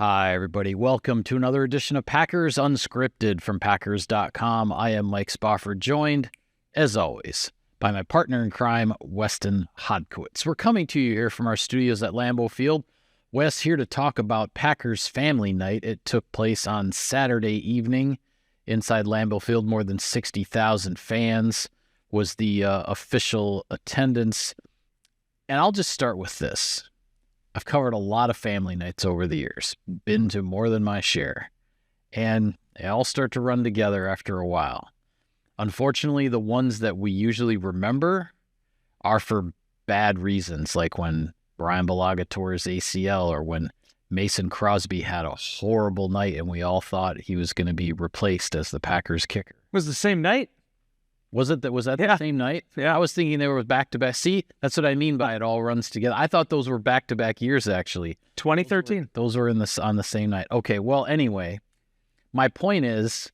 Hi, everybody. Welcome to another edition of Packers Unscripted from Packers.com. I am Mike Spofford, joined, as always, by my partner in crime, Weston Hodkowitz. We're coming to you here from our studios at Lambeau Field. Wes here to talk about Packers Family Night. It took place on Saturday evening inside Lambeau Field. More than 60,000 fans was the official attendance. And I'll just start with this. I've covered a lot of family nights over the years, been to more than my share, and they all start to run together after a while. Unfortunately, the ones that we usually remember are for bad reasons, like when Brian Bulaga tore his ACL or when Mason Crosby had a horrible night and we all thought he was going to be replaced as the Packers kicker. Was the same night? Was that the same night? Yeah. I was thinking they were back-to-back. See, that's what I mean by it all runs together. I thought those were back-to-back years, actually. 2013. Those were on the same night. Okay, well, anyway, my point is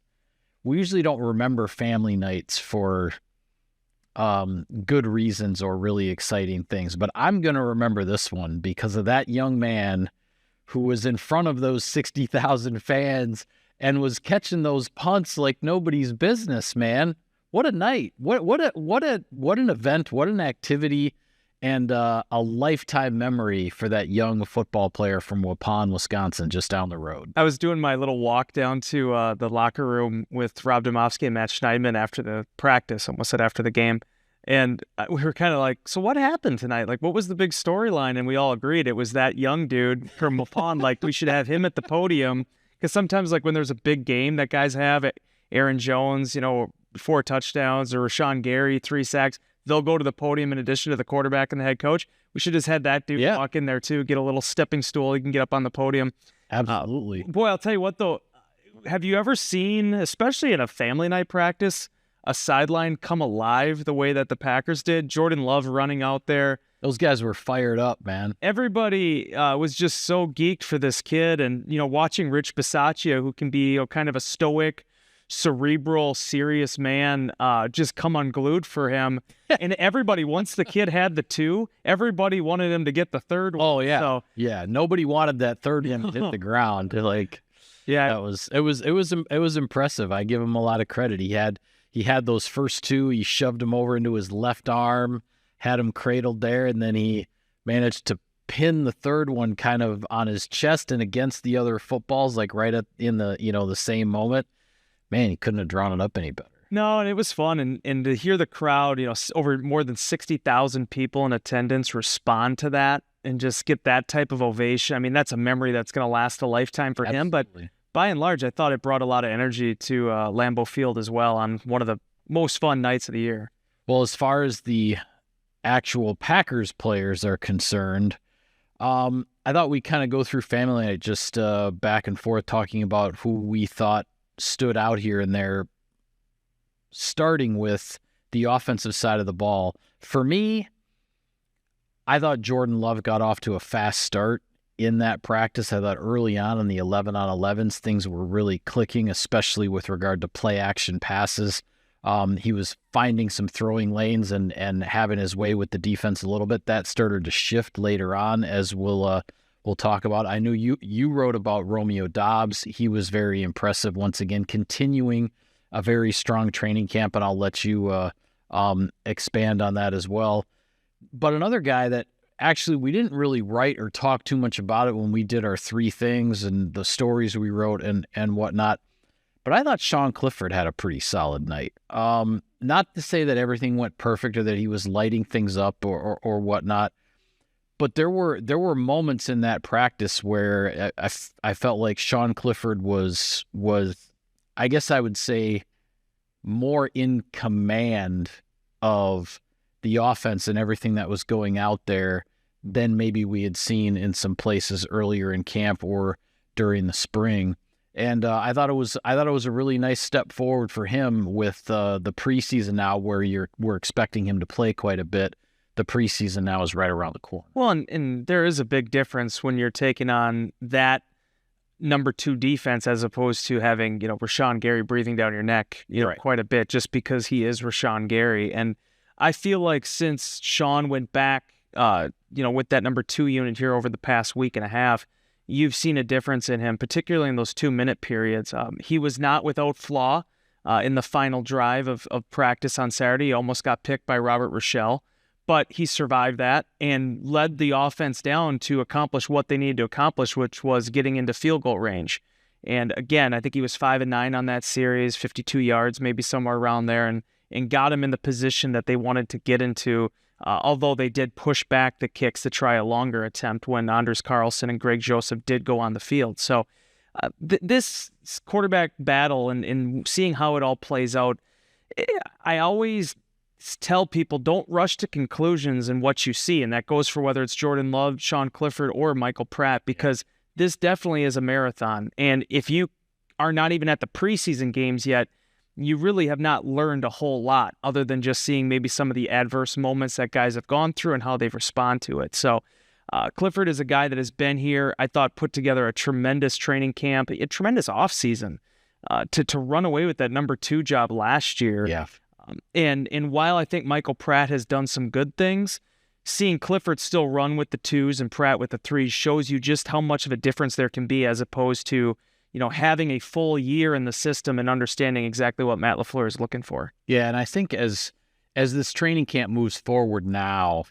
we usually don't remember family nights for good reasons or really exciting things, but I'm going to remember this one because of that young man who was in front of those 60,000 fans and was catching those punts like nobody's business, man. What a night. What an event, what an activity, and a lifetime memory for that young football player from Waupun, Wisconsin, just down the road. I was doing my little walk down to the locker room with Rob Domofsky and Matt Schneidman after the practice, almost said after the game, and we were kind of like, so what happened tonight? Like, what was the big storyline? And we all agreed it was that young dude from Waupun. Like, we should have him at the podium, because sometimes, like, when there's a big game that guys have, Aaron Jones, 4 touchdowns, or Rashawn Gary, 3 sacks, they'll go to the podium in addition to the quarterback and the head coach. We should just had that dude walk in there too, get a little stepping stool. He can get up on the podium. Absolutely. Boy, I'll tell you what though, have you ever seen, especially in a family night practice, a sideline come alive the way that the Packers did? Jordan Love running out there. Those guys were fired up, man. Everybody was just so geeked for this kid, and watching Rich Bisaccia, who can be kind of a stoic, cerebral, serious man, just come unglued for him. And everybody, once the kid had the 2, everybody wanted him to get the 3rd one. Oh yeah. Yeah. Nobody wanted that 3rd one to hit the ground. It was impressive. I give him a lot of credit. He had those first 2, he shoved them over into his left arm, had him cradled there, and then he managed to pin the 3rd one kind of on his chest and against the other footballs, like right in the, the same moment. Man, he couldn't have drawn it up any better. No, and it was fun. And to hear the crowd, over more than 60,000 people in attendance respond to that and just get that type of ovation. I mean, that's a memory that's going to last a lifetime for him. But by and large, I thought it brought a lot of energy to Lambeau Field as well on one of the most fun nights of the year. Well, as far as the actual Packers players are concerned, I thought we'd kind of go through family night, just back and forth talking about who we thought stood out here and there, starting with the offensive side of the ball. For me, I thought Jordan Love got off to a fast start in that practice. I thought early on in the 11-on-11s, things were really clicking, especially with regard to play action passes. He was finding some throwing lanes and having his way with the defense a little bit. That started to shift later on, as we'll talk about. I knew you wrote about Romeo Doubs. He was very impressive once again, continuing a very strong training camp, and I'll let you expand on that as well. But another guy that actually we didn't really write or talk too much about it when we did our 3 things and the stories we wrote and whatnot, but I thought Sean Clifford had a pretty solid night. Not to say that everything went perfect or that he was lighting things up or whatnot, but there were moments in that practice where I felt like Sean Clifford was I guess I would say more in command of the offense and everything that was going out there than maybe we had seen in some places earlier in camp or during the spring. And I thought it was a really nice step forward for him with the preseason now, where we're expecting him to play quite a bit. The preseason now is right around the corner. Well, and there is a big difference when you're taking on that number 2 defense as opposed to having, Rashawn Gary breathing down your neck, right, quite a bit, just because he is Rashawn Gary. And I feel like since Sean went back, with that number 2 unit here over the past week and a half, you've seen a difference in him, particularly in those 2-minute periods. He was not without flaw in the final drive of practice on Saturday. He almost got picked by Robert Rochelle, but he survived that and led the offense down to accomplish what they needed to accomplish, which was getting into field goal range. And again, I think he was 5-9 on that series, 52 yards, maybe somewhere around there, and got him in the position that they wanted to get into, although they did push back the kicks to try a longer attempt when Anders Carlson and Greg Joseph did go on the field. So this quarterback battle and seeing how it all plays out, I always tell people don't rush to conclusions in what you see, and that goes for whether it's Jordan Love, Sean Clifford, or Michael Pratt, because this definitely is a marathon. And if you are not even at the preseason games yet, you really have not learned a whole lot other than just seeing maybe some of the adverse moments that guys have gone through and how they've responded to it. So Clifford is a guy that has been here, I thought, put together a tremendous training camp, a tremendous offseason to run away with that number 2 job last year. Yeah. And while I think Michael Pratt has done some good things, seeing Clifford still run with the 2s and Pratt with the 3s shows you just how much of a difference there can be, as opposed to, having a full year in the system and understanding exactly what Matt LaFleur is looking for. Yeah, and I think as this training camp moves forward now,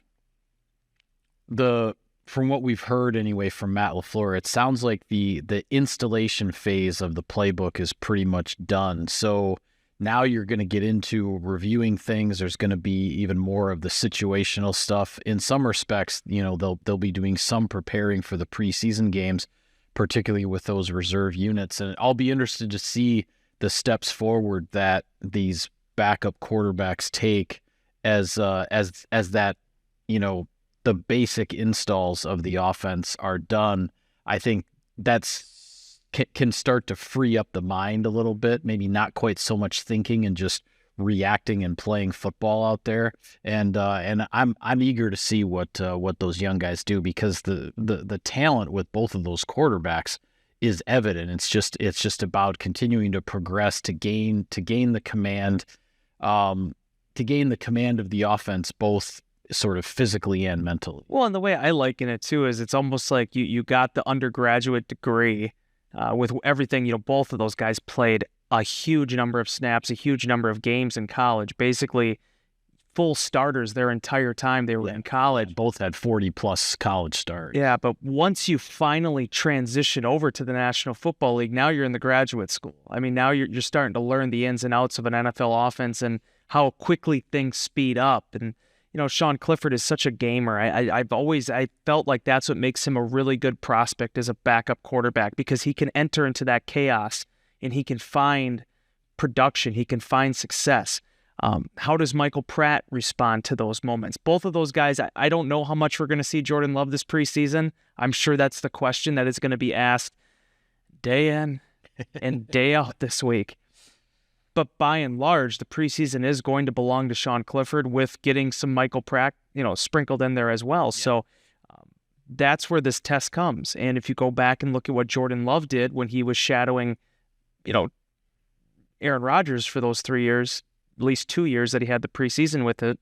from what we've heard anyway from Matt LaFleur, it sounds like the installation phase of the playbook is pretty much done. So now you're going to get into reviewing things. There's going to be even more of the situational stuff. In some respects, they'll be doing some preparing for the preseason games, particularly with those reserve units. And I'll be interested to see the steps forward that these backup quarterbacks take as that, the basic installs of the offense are done. I think can start to free up the mind a little bit, maybe not quite so much thinking and just reacting and playing football out there. And I'm eager to see what those young guys do, because the talent with both of those quarterbacks is evident. It's just about continuing to progress to gain the command of the offense, both sort of physically and mentally. Well, and the way I liken it too is it's almost like you got the undergraduate degree with everything. Both of those guys played a huge number of snaps, a huge number of games in college, basically full starters their entire time they were in college. Both had 40-plus college starts. Yeah, but once you finally transition over to the National Football League, now you're in the graduate school. I mean, now you're starting to learn the ins and outs of an NFL offense and how quickly things speed up. And Sean Clifford is such a gamer. I felt like that's what makes him a really good prospect as a backup quarterback, because he can enter into that chaos and he can find production. He can find success. How does Michael Pratt respond to those moments? Both of those guys, I don't know how much we're going to see Jordan Love this preseason. I'm sure that's the question that is going to be asked day in and day out this week. But by and large, the preseason is going to belong to Sean Clifford, with getting some Michael Pratt, sprinkled in there as well. Yeah. So that's where this test comes. And if you go back and look at what Jordan Love did when he was shadowing, Aaron Rodgers for those 3 years, at least 2 years that he had the preseason with it,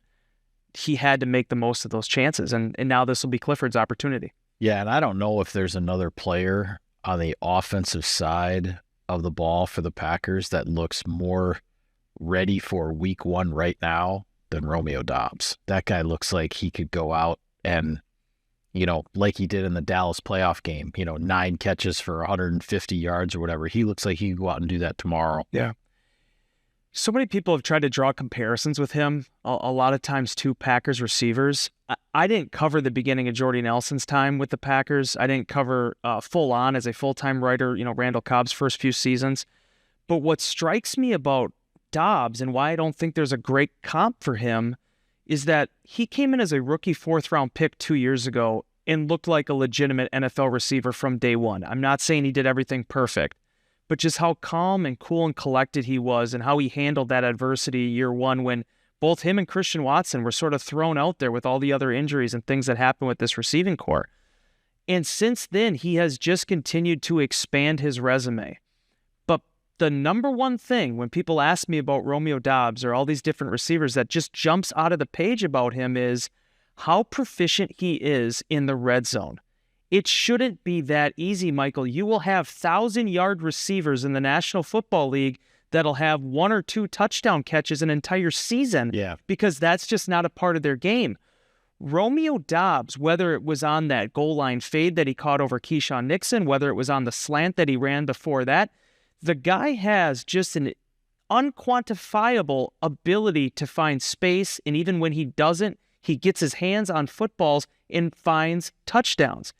he had to make the most of those chances. And now this will be Clifford's opportunity. Yeah, and I don't know if there's another player on the offensive side of the ball for the Packers that looks more ready for week 1 right now than Romeo Doubs. That guy looks like he could go out and, like he did in the Dallas playoff game, 9 catches for 150 yards or whatever. He looks like he could go out and do that tomorrow. Yeah. So many people have tried to draw comparisons with him, a lot of times to Packers receivers. I didn't cover the beginning of Jordy Nelson's time with the Packers. I didn't cover full on as a full-time writer, Randall Cobb's first few seasons. But what strikes me about Doubs and why I don't think there's a great comp for him is that he came in as a rookie 4th-round pick 2 years ago and looked like a legitimate NFL receiver from day one. I'm not saying he did everything perfect, but just how calm and cool and collected he was and how he handled that adversity year 1 when both him and Christian Watson were sort of thrown out there with all the other injuries and things that happened with this receiving core. And since then, he has just continued to expand his resume. But the number one thing when people ask me about Romeo Doubs or all these different receivers that just jumps out of the page about him is how proficient he is in the red zone. It shouldn't be that easy, Michael. You will have 1,000-yard receivers in the National Football League that'll have 1 or 2 touchdown catches an entire season because that's just not a part of their game. Romeo Doubs, whether it was on that goal line fade that he caught over Keyshawn Nixon, whether it was on the slant that he ran before that, the guy has just an unquantifiable ability to find space, and even when he doesn't, he gets his hands on footballs and finds touchdowns.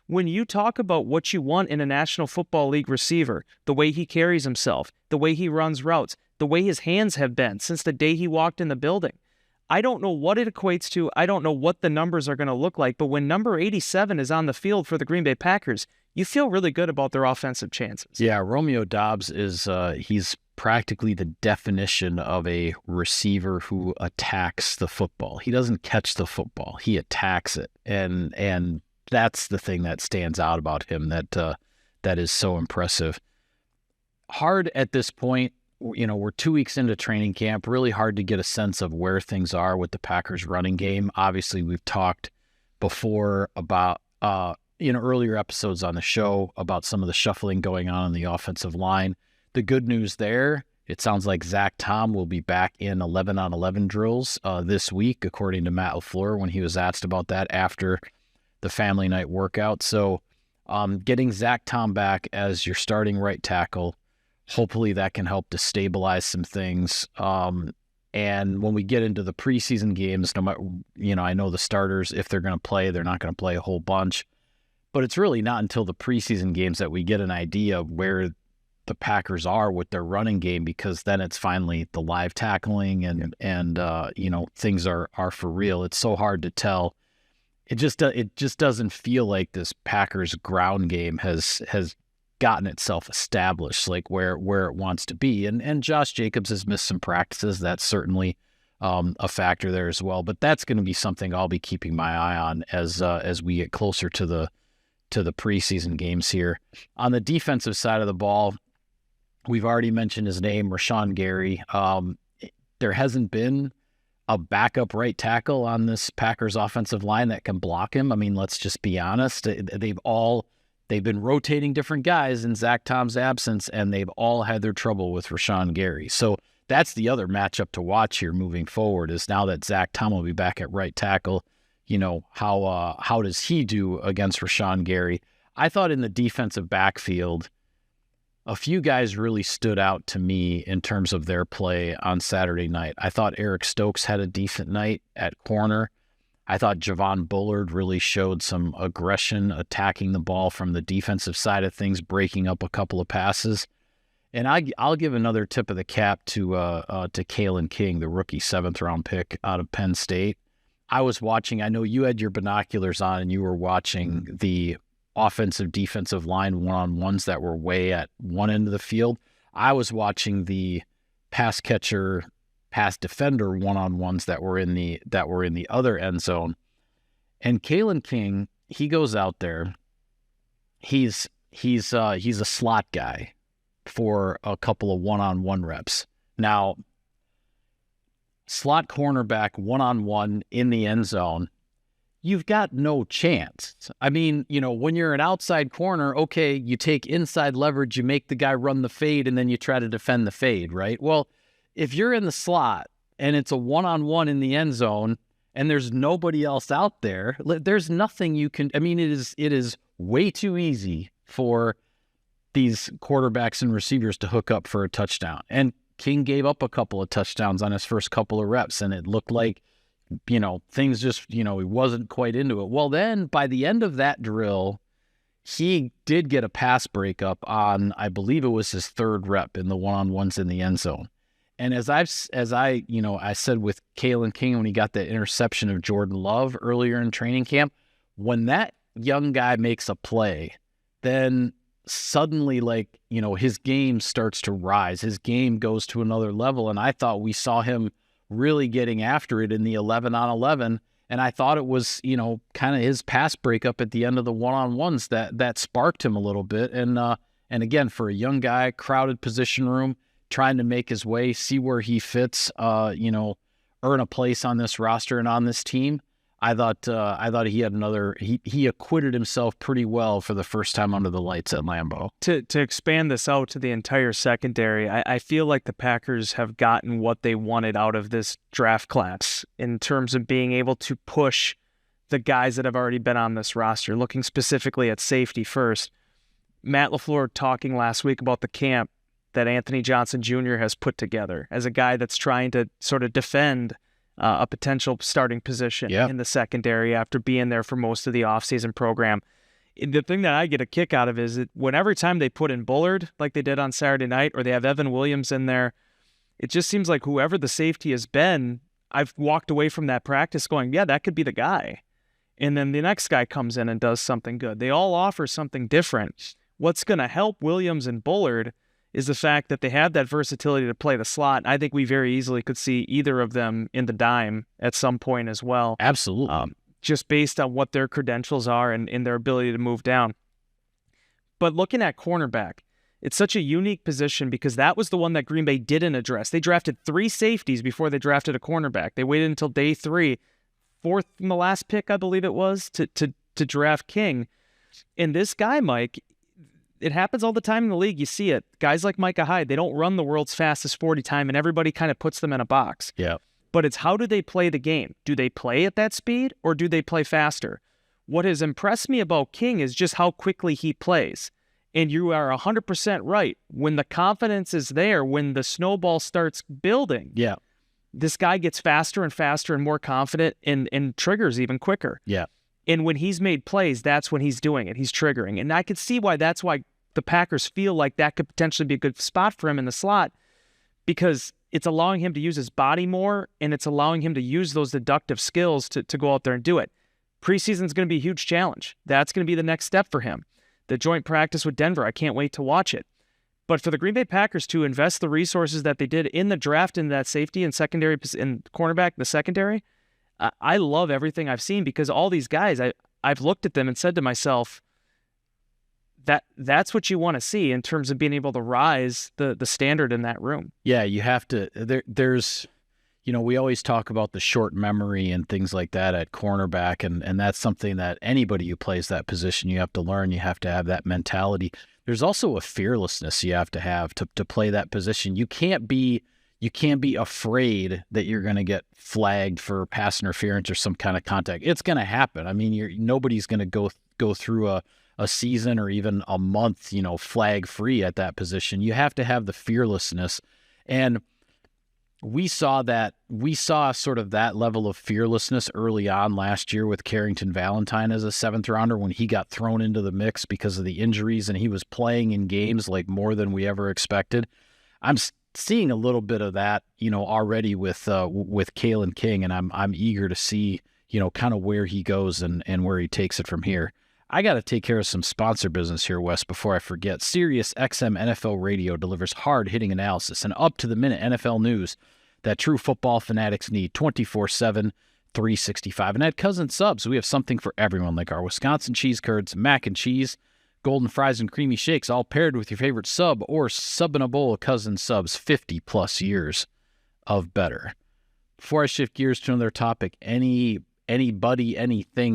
When you talk about what you want in a National Football League receiver, the way he carries himself, the way he runs routes, the way his hands have been since the day he walked in the building, I don't know what it equates to. I don't know what the numbers are going to look like, but when number 87 is on the field for the Green Bay Packers, you feel really good about their offensive chances. Yeah, Romeo Doubs is he's practically the definition of a receiver who attacks the football. He doesn't catch the football. He attacks it. And that's the thing that stands out about him that is so impressive. Hard at this point, we're 2 weeks into training camp, really hard to get a sense of where things are with the Packers running game. Obviously, we've talked before about, earlier episodes on the show about some of the shuffling going on the offensive line. The good news there, it sounds like Zach Tom will be back in 11-on-11 drills this week, according to Matt LaFleur when he was asked about that after the family night workout. So getting Zach Tom back as your starting right tackle, hopefully that can help to stabilize some things. And when we get into the preseason games, no matter, I know the starters, if they're going to play, they're not going to play a whole bunch. But it's really not until the preseason games that we get an idea of where the Packers are with their running game, because then it's finally the live tackling and things are for real. It's so hard to tell. It just doesn't feel like this Packers ground game has gotten itself established like where it wants to be. And Josh Jacobs has missed some practices. That's certainly a factor there as well. But that's going to be something I'll be keeping my eye on as we get closer to the preseason games here. On the defensive side of the ball, we've already mentioned his name, Rashawn Gary. There hasn't been a backup right tackle on this Packers offensive line that can block him. I mean, let's just be honest. They've been rotating different guys in Zach Tom's absence, and they've all had their trouble with Rashawn Gary. So that's the other matchup to watch here moving forward, is now that Zach Tom will be back at right tackle, how does he do against Rashawn Gary? I thought in the defensive backfield, a few guys really stood out to me in terms of their play on Saturday night. I thought Eric Stokes had a decent night at corner. I thought Javon Bullard really showed some aggression, attacking the ball from the defensive side of things, breaking up a couple of passes. And I'll give another tip of the cap to Kalen King, the rookie 7th-round pick out of Penn State. I was watching, I know you had your binoculars on and you were watching the offensive defensive line one-on-ones that were way at one end of the field. I was watching the pass catcher, pass defender one-on-ones that were in the other end zone. And Kalen King, he goes out there. He's a slot guy for a couple of one-on-one reps. Now, slot cornerback one-on-one in the end zone, you've got no chance. I mean, when you're an outside corner, okay, you take inside leverage, you make the guy run the fade, and then you try to defend the fade, right? Well, if you're in the slot and it's a one-on-one in the end zone and there's nobody else out there, there's nothing you can, I mean, it is way too easy for these quarterbacks and receivers to hook up for a touchdown. And King gave up a couple of touchdowns on his first couple of reps, and it looked like, things just, he wasn't quite into it. Well, then by the end of that drill, he did get a pass breakup on, I believe it was his 3rd rep in the one-on-ones in the end zone. And as I said with Kalen King when he got that interception of Jordan Love earlier in training camp, when that young guy makes a play, then suddenly, his game starts to rise. His game goes to another level. And I thought we saw him really getting after it in the 11-on-11. And I thought it was, kind of his pass breakup at the end of the one-on-ones that sparked him a little bit. And again, for a young guy, crowded position room, trying to make his way, see where he fits, earn a place on this roster and on this team. I thought he had he acquitted himself pretty well for the first time under the lights at Lambeau. To expand this out to the entire secondary, I feel like the Packers have gotten what they wanted out of this draft class in terms of being able to push the guys that have already been on this roster. Looking specifically at safety first, Matt LaFleur talking last week about the camp that Anthony Johnson Jr. has put together as a guy that's trying to sort of defend a potential starting position in the secondary after being there for most of the offseason program. The thing that I get a kick out of is that every time they put in Bullard, like they did on Saturday night, or they have Evan Williams in there, it just seems like whoever the safety has been, I've walked away from that practice going, yeah, that could be the guy. And then the next guy comes in and does something good. They all offer something different. What's going to help Williams and Bullard is the fact that they have that versatility to play the slot. I think we very easily could see either of them in the dime at some point as well. Absolutely. Just based on what their credentials are and their ability to move down. But looking at cornerback, it's such a unique position because that was the one that Green Bay didn't address. They drafted 3 safeties before they drafted a cornerback. They waited until day 3, 4th from the last pick, I believe it was, to draft King. And this guy, Mike, it happens all the time in the league. You see it. Guys like Micah Hyde, they don't run the world's fastest 40 time, and everybody kind of puts them in a box. Yeah. But it's how do they play the game? Do they play at that speed or do they play faster? What has impressed me about King is just how quickly he plays. And you are 100% right. When the confidence is there, when the snowball starts building, this guy gets faster and faster and more confident and triggers even quicker. Yeah. And when he's made plays, that's when he's doing it. He's triggering. And I could see why that's why the Packers feel like that could potentially be a good spot for him in the slot, because it's allowing him to use his body more, and it's allowing him to use those deductive skills to go out there and do it. Preseason is going to be a huge challenge. That's going to be the next step for him. The joint practice with Denver, I can't wait to watch it. But for the Green Bay Packers to invest the resources that they did in the draft in that safety and secondary and cornerback, the secondary, I love everything I've seen, because all these guys, I've looked at them and said to myself, that's what you want to see in terms of being able to rise the standard in that room. Yeah, you have to. There's, we always talk about the short memory and things like that at cornerback, and that's something that anybody who plays that position, you have to learn. You have to have that mentality. There's also a fearlessness you have to play that position. You can't be afraid that you're going to get flagged for pass interference or some kind of contact. It's going to happen. I mean, nobody's going to go through a season or even a month, flag free at that position. You have to have the fearlessness. And we saw sort of that level of fearlessness early on last year with Carrington Valentine as a 7th rounder when he got thrown into the mix because of the injuries, and he was playing in games like more than we ever expected. I'm seeing a little bit of that, already with Kalen King, and I'm eager to see, kind of where he goes and where he takes it from here. I got to take care of some sponsor business here, Wes, before I forget. Sirius XM NFL Radio delivers hard-hitting analysis and up-to-the-minute NFL news that true football fanatics need 24/7, 365. And at Cousin Subs, we have something for everyone, like our Wisconsin cheese curds, mac and cheese, golden fries, and creamy shakes, all paired with your favorite sub or sub in a bowl of Cousin Subs, 50-plus years of better. Before I shift gears to another topic, anything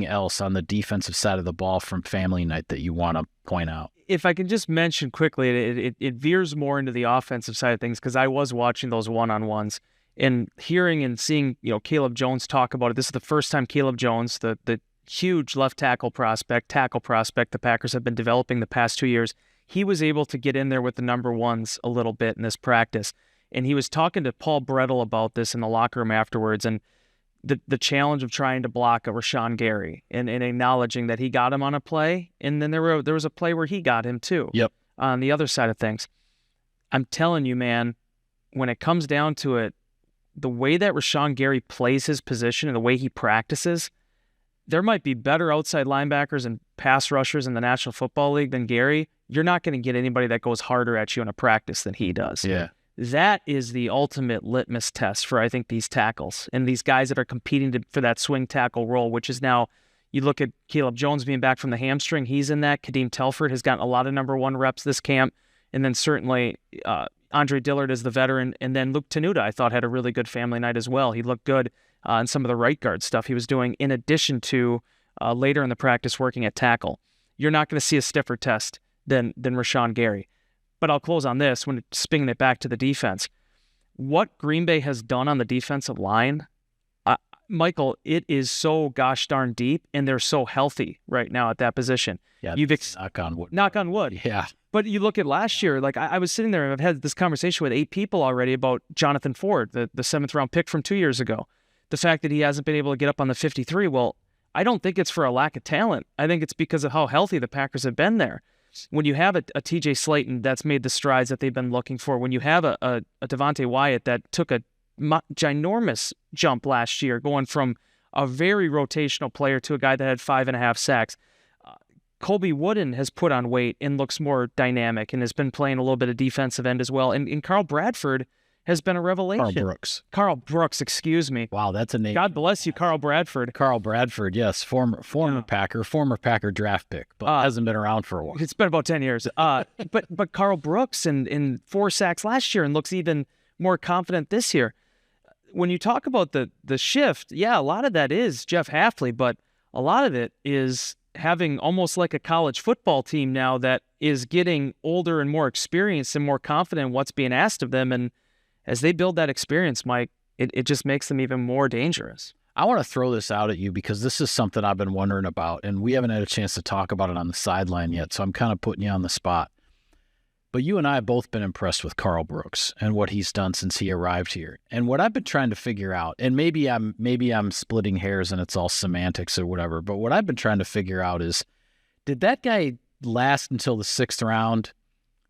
else on the defensive side of the ball from family night that you want to point out? If I can just mention quickly, it veers more into the offensive side of things, because I was watching those one-on-ones and hearing and seeing, Caleb Jones talk about it. This is the first time Caleb Jones, the huge left tackle prospect the Packers have been developing the past 2 years, he was able to get in there with the number ones a little bit in this practice. And he was talking to Paul Brettel about this in the locker room afterwards, and the challenge of trying to block a Rashawn Gary and acknowledging that he got him on a play, and then there was a play where he got him too. Yep. On the other side of things. I'm telling you, man, when it comes down to it, the way that Rashawn Gary plays his position and the way he practices, there might be better outside linebackers and pass rushers in the National Football League than Gary. You're not going to get anybody that goes harder at you in a practice than he does. Yeah. That is the ultimate litmus test for, I think, these tackles and these guys that are competing for that swing tackle role, which is now, you look at Caleb Jones being back from the hamstring, he's in that. Kadeem Telford has gotten a lot of number one reps this camp. And then certainly Andre Dillard is the veteran. And then Luke Tenuta, I thought, had a really good family night as well. He looked good. and some of the right guard stuff he was doing, in addition to later in the practice working at tackle. You're not going to see a stiffer test than Rashawn Gary. But I'll close on this when spinning it back to the defense. What Green Bay has done on the defensive line, Michael, it is so gosh darn deep, and they're so healthy right now at that position. Yeah, knock on wood. Knock on wood. Yeah. But you look at last year, like I was sitting there and I've had this conversation with 8 people already about Jonathan Ford, the 7th round pick from 2 years ago. The fact that he hasn't been able to get up on the 53, well, I don't think it's for a lack of talent. I think it's because of how healthy the Packers have been there. When you have a TJ Slayton that's made the strides that they've been looking for, when you have a Devontae Wyatt that took a ginormous jump last year, going from a very rotational player to a guy that had 5.5 sacks. Colby Wooden has put on weight and looks more dynamic and has been playing a little bit of defensive end as well. And Carl Bradford has been a revelation. Karl Brooks, excuse me. Wow, that's a name. God bless you, Carl Bradford. Carl Bradford, yes, former Packer draft pick, but hasn't been around for a while. It's been about 10 years. But Carl Brooks in 4 sacks last year and looks even more confident this year. When you talk about the shift, yeah, a lot of that is Jeff Hafley, but a lot of it is having almost like a college football team now that is getting older and more experienced and more confident in what's being asked of them. And as they build that experience, Mike, it just makes them even more dangerous. I want to throw this out at you because this is something I've been wondering about, and we haven't had a chance to talk about it on the sideline yet, so I'm kind of putting you on the spot. But you and I have both been impressed with Karl Brooks and what he's done since he arrived here. And what I've been trying to figure out, and maybe I'm splitting hairs and it's all semantics or whatever, but what I've been trying to figure out is, did that guy last until the 6th round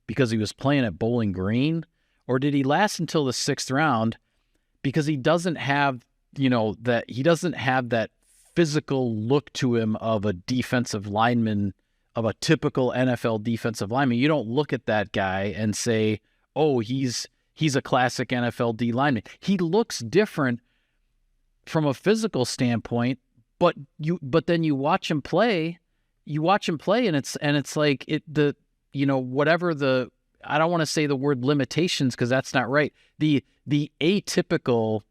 because he was playing at Bowling Green? Or did he last until the 6th round because he doesn't have, that physical look to him of a defensive lineman, of a typical NFL defensive lineman? You don't look at that guy and say, oh, he's a classic NFL D lineman. He looks different from a physical standpoint, but then you watch him play, and it's like whatever the, I don't want to say the word limitations because that's not right. The atypical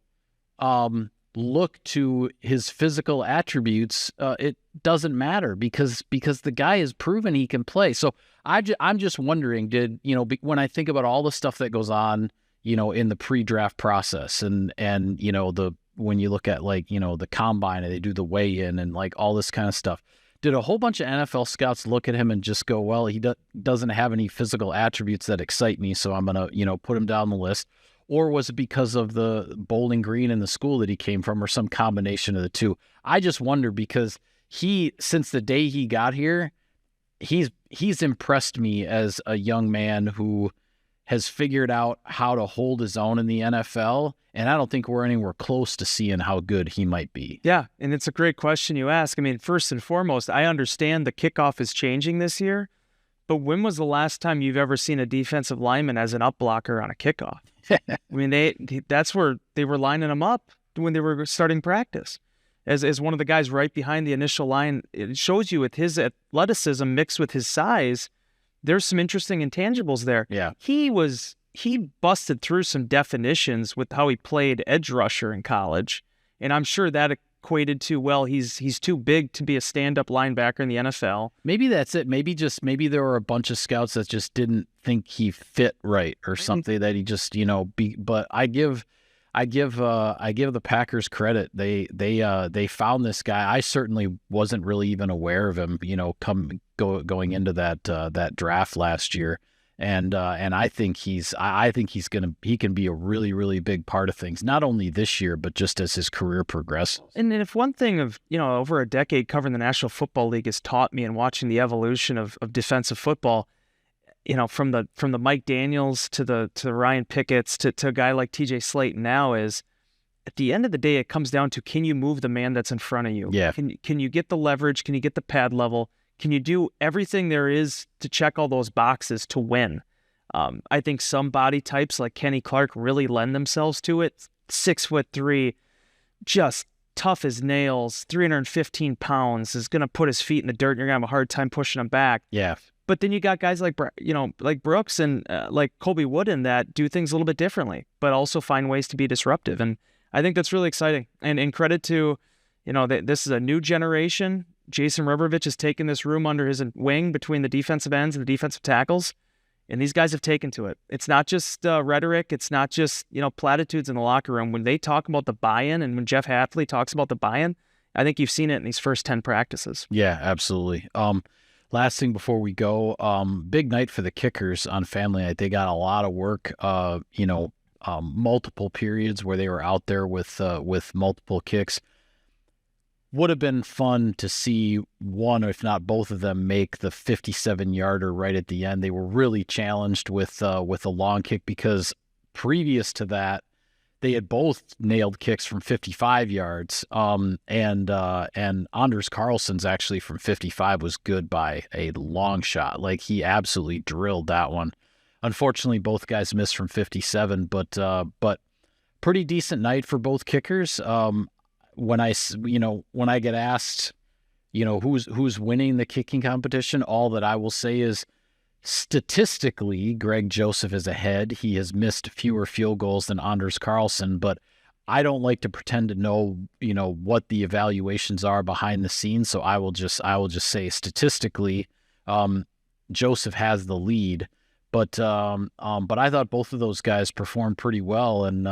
look to his physical attributes, it doesn't matter because the guy has proven he can play. So I'm just wondering, when I think about all the stuff that goes on, in the pre-draft process and when you look at the combine and they do the weigh-in and like all this kind of stuff, did a whole bunch of NFL scouts look at him and just go, well, he doesn't have any physical attributes that excite me, so I'm going to, put him down the list? Or was it because of the Bowling Green and the school that he came from, or some combination of the two? I just wonder because since the day he got here, he's impressed me as a young man who has figured out how to hold his own in the NFL, and I don't think we're anywhere close to seeing how good he might be. Yeah, and it's a great question you ask. I mean, first and foremost, I understand the kickoff is changing this year, but when was the last time you've ever seen a defensive lineman as an up blocker on a kickoff? I mean, that's where they were lining him up when they were starting practice. As one of the guys right behind the initial line, it shows you with his athleticism mixed with his size, there's some interesting intangibles there. Yeah. He busted through some definitions with how he played edge rusher in college. And I'm sure that equated to, well, he's too big to be a stand-up linebacker in the NFL. Maybe that's it. Maybe there were a bunch of scouts that just didn't think he fit right or something that he just, but I give the Packers credit. They found this guy. I certainly wasn't really even aware of him, going into that draft last year. And I think he can be a really, really big part of things, not only this year, but just as his career progresses. And if one thing of, over a decade covering the National Football League has taught me and watching the evolution of defensive football, from the Mike Daniels to the Ryan Pickett's to a guy like TJ Slayton now, is at the end of the day, it comes down to, can you move the man that's in front of you? Yeah. Can you get the leverage? Can you get the pad level? Can you do everything there is to check all those boxes to win? I think some body types like Kenny Clark really lend themselves to it. 6'3", just tough as nails, 315 pounds, is going to put his feet in the dirt and you're going to have a hard time pushing him back. Yeah. But then you got guys like Brooks and like Colby Wooden that do things a little bit differently, but also find ways to be disruptive. And I think that's really exciting. And credit to, this is a new generation. Jason Robervich has taken this room under his wing between the defensive ends and the defensive tackles, and these guys have taken to it. It's not just rhetoric. It's not just, platitudes in the locker room. When they talk about the buy-in and when Jeff Hafley talks about the buy-in, I think you've seen it in these first 10 practices. Yeah, absolutely. Last thing before we go, big night for the kickers on family night. They got a lot of work, multiple periods where they were out there with multiple kicks. Would have been fun to see one, if not both of them, make the 57-yarder right at the end. They were really challenged with a long kick because previous to that, they had both nailed kicks from 55 yards. And Anders Carlson's actually from 55 was good by a long shot. Like, he absolutely drilled that one. Unfortunately, both guys missed from 57, but pretty decent night for both kickers. When I get asked, who's winning the kicking competition, all that I will say is, statistically, Greg Joseph is ahead. He has missed fewer field goals than Anders Carlson, but I don't like to pretend to know, what the evaluations are behind the scenes. So I will just say statistically, Joseph has the lead. But I thought both of those guys performed pretty well, and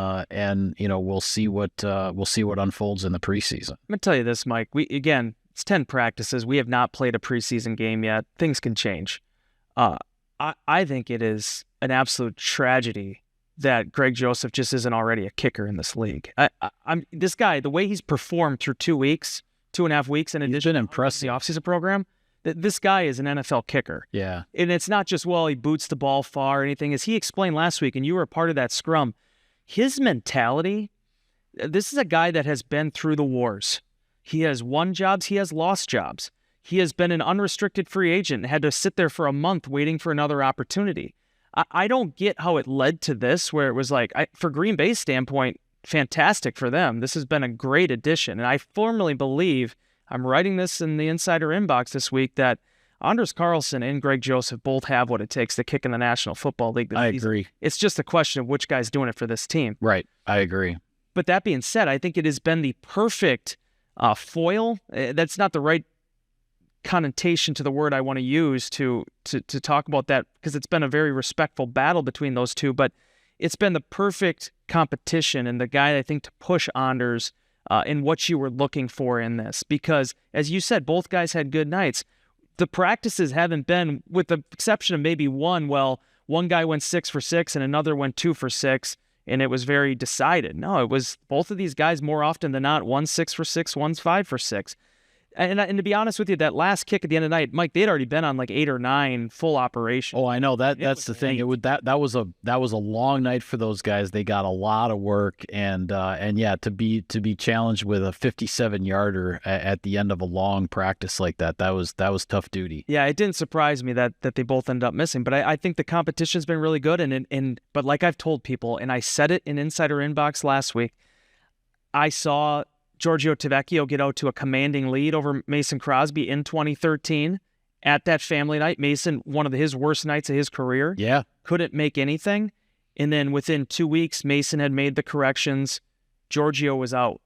we'll see what unfolds in the preseason. I'm gonna tell you this, Mike. It's 10 practices. We have not played a preseason game yet. Things can change. I think it is an absolute tragedy that Greg Joseph just isn't already a kicker in this league. This guy, the way he's performed through 2.5 weeks, in addition to the offseason program. This guy is an NFL kicker. Yeah. And it's not just, he boots the ball far or anything. As he explained last week, and you were a part of that scrum, his mentality, this is a guy that has been through the wars. He has won jobs. He has lost jobs. He has been an unrestricted free agent and had to sit there for a month waiting for another opportunity. I don't get how it led to this, where it was like, for Green Bay's standpoint, fantastic for them. This has been a great addition. And I firmly believe, I'm writing this in the Insider Inbox this week, that Anders Carlson and Greg Joseph both have what it takes to kick in the National Football League this season. Agree. It's just a question of which guy's doing it for this team. Right. I agree. But that being said, I think it has been the perfect foil. That's not the right connotation to the word I want to use to talk about that, because it's been a very respectful battle between those two, but it's been the perfect competition and the guy, I think, to push Anders in what you were looking for in this. Because, as you said, both guys had good nights. The practices haven't been, with the exception of maybe one guy went 6 for 6 and another went 2 for 6, and it was very decided. No, it was both of these guys more often than not, one's 6 for 6, one's 5 for 6. And to be honest with you, that last kick at the end of the night, Mike, they'd already been on like 8 or 9 full operations. Oh, I know that's the thing. That was a long night for those guys. They got a lot of work, and yeah, to be challenged with a 57-yarder at the end of a long practice like that was tough duty. Yeah, it didn't surprise me that they both ended up missing, but I think the competition's been really good, but like I've told people, and I said it in Insider Inbox last week, I saw Giorgio Tavecchio get out to a commanding lead over Mason Crosby in 2013 at that family night. Mason, one of his worst nights of his career. Yeah. Couldn't make anything. And then within 2 weeks, Mason had made the corrections. Giorgio was out.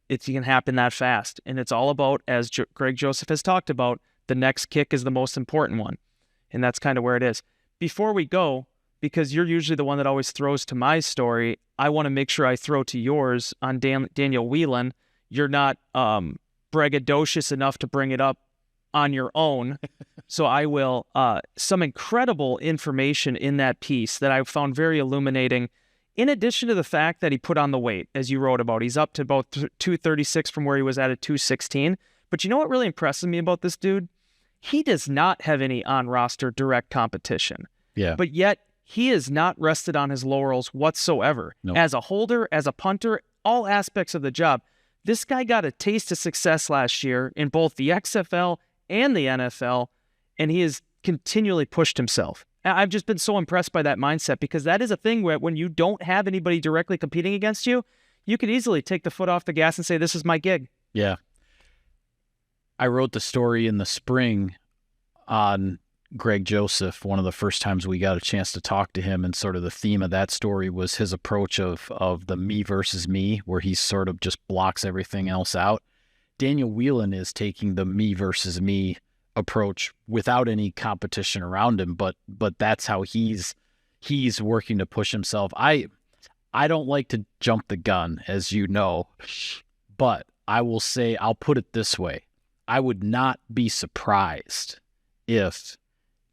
It can happen that fast. And it's all about, as Greg Joseph has talked about, the next kick is the most important one. And that's kind of where it is. Before we go, because you're usually the one that always throws to my story, I want to make sure I throw to yours on Daniel Whelan. You're not braggadocious enough to bring it up on your own. So I will. Some incredible information in that piece that I found very illuminating, in addition to the fact that he put on the weight, as you wrote about. He's up to about 236 from where he was at 216. But you know what really impresses me about this dude? He does not have any on-roster direct competition. Yeah. But yet, he is not rested on his laurels whatsoever. Nope. As a holder, as a punter, all aspects of the job. This guy got a taste of success last year in both the XFL and the NFL, and he has continually pushed himself. I've just been so impressed by that mindset, because that is a thing where when you don't have anybody directly competing against you, you could easily take the foot off the gas and say, this is my gig. Yeah. I wrote the story in the spring on Greg Joseph, one of the first times we got a chance to talk to him, and sort of the theme of that story was his approach of the me versus me, where he sort of just blocks everything else out. Daniel Whelan is taking the me versus me approach without any competition around him, but that's how he's working to push himself. I don't like to jump the gun, as you know, but I will say, I'll put it this way. I would not be surprised if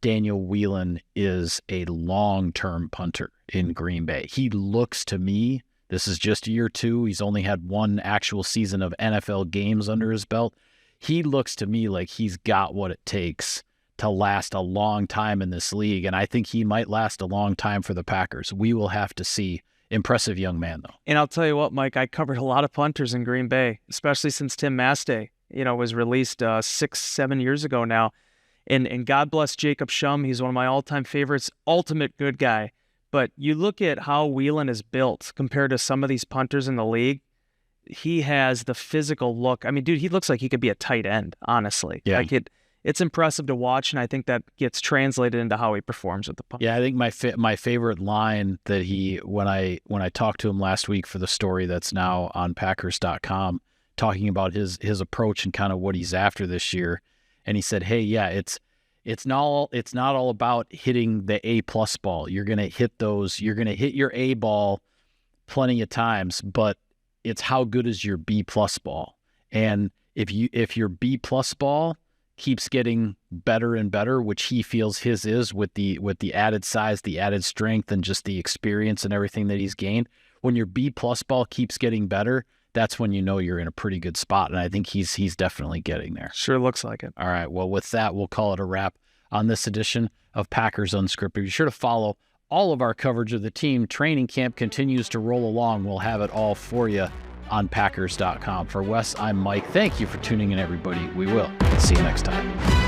Daniel Whelan is a long-term punter in Green Bay. He looks to me, this is just year 2. He's only had one actual season of NFL games under his belt. He looks to me like he's got what it takes to last a long time in this league, and I think he might last a long time for the Packers. We will have to see. Impressive young man, though. And I'll tell you what, Mike, I covered a lot of punters in Green Bay, especially since Tim Mastay, was released 6-7 years ago now. And God bless Jacob Shum. He's one of my all-time favorites, ultimate good guy. But you look at how Whelan is built compared to some of these punters in the league. He has the physical look. I mean, dude, he looks like he could be a tight end, honestly. Yeah. Like it's impressive to watch, and I think that gets translated into how he performs with the punt. Yeah, I think my favorite line that when I talked to him last week for the story that's now on Packers.com, talking about his approach and kind of what he's after this year, and he said, "Hey, yeah, it's not all about hitting the A+ ball. You're gonna hit your A ball plenty of times, but it's how good is your B+ ball, and if your B+ ball keeps getting better and better, which he feels his is with the added size, the added strength, and just the experience and everything that he's gained. When your B+ ball keeps getting better, that's when you know you're in a pretty good spot. And I think he's definitely getting there. Sure looks like it. All right. Well, with that, we'll call it a wrap on this edition of Packers Unscripted. Be sure to follow all of our coverage of the team. Training camp continues to roll along. We'll have it all for you on Packers.com. For Wes, I'm Mike. Thank you for tuning in, everybody. We will see you next time.